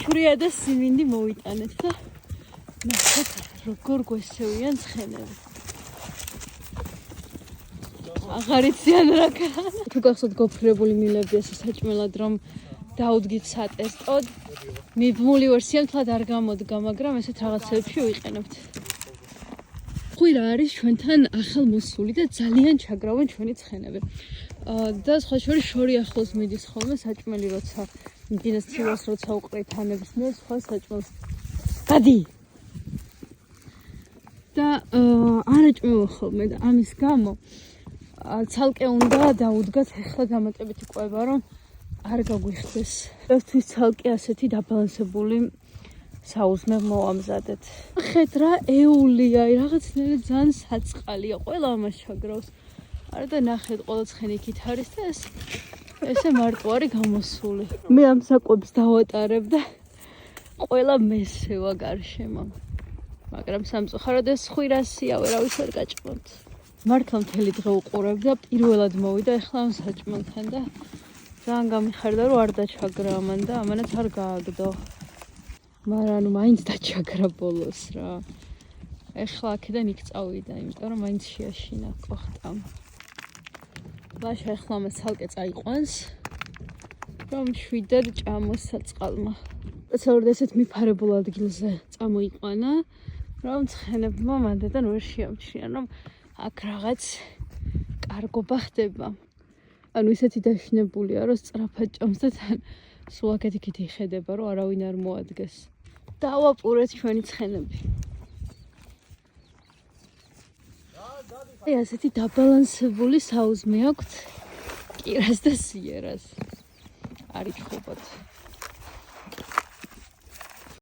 შვრია და სიმინდი მოვიტანეთ და ნახეთ როგორ გვესევიან ცხენები. აღარ იციან რა კანა. თუ გახსოვთ გოფრირებული მილები ესე საჭმელად რომ დაუდგით სატესტოდ. მიბმული ვერსია თლად არ გამოდგა, მაგრამ ესეთ რაღაცებში ვიყენებთ. ხუი რა არის ჩვენთან ახალმოსული და ძალიან ჩაგრავენ ჩვენი ცხენები. და სხვა შორის შორი ახლოს მიდის ხოლმე საჭმელი როცა მიგინეს ცივას როცა უყრით ანებს მე სხვა საჭმელს. გადი. და არაჭმევა ხოლმე და ამის გამო ცალკე უნდა დაუდგათ ახლა დამატებითი ყვება რომ არ გაგვიხდეს. ერთთვის ცალკე ასეთი დაბალანსებული საუზმე მოვამზადეთ. ხედ რა ეულია, რაღაცნაირად ძალიან საწყალია, ყველა ამას ჩაგრავს. არა და ნახეთ, ყველა ცხენი იქით არის და ესე მარტო არის გამოსული. მე ამ საკვებს დავატარებ და ყველა მესევა გარშემო. მაგრამ სამწუხაროდ ეს ხვირასია, ვერავის არ გაჭმოთ. მართლა მთელი დღე უყურებ და პირველად მოვიდა ახლა ამ საჭმელთან და ძალიან გამიხარდა რომ არ დაჩაგრა ამან და ამანაც არ გააგდო. მაგრამ ანუ მაინც დაჩაგრა ბოლოს რა. ახლა აქედან იქ წავიდა, იმიტომ რომ მაინც შეაშინა კოხტამ. ლაშა ახლა მას ცალკე წაიყვანს რომ შვიდად ჭამოს საწყალმა. სპეციალურად ესეთ მიფარებულ ადგილზე წამოიყვანა რომ ცხენებმა მანდედან ვერ შეამჩნიαν რომ აქ რაღაც კარგობა ხდება. ანუ ისეთი დაშინებულია რომ სწრაფად ჭამს და თან სულ აქეთ-იქით იხედება რომ არავინ არ მოადგეს. დავაპურეთ ჩვენი ცხენები. აი ასეთი დაბალანსებული საუზმე აქვთ კირას და სიერას. არ იხობოთ.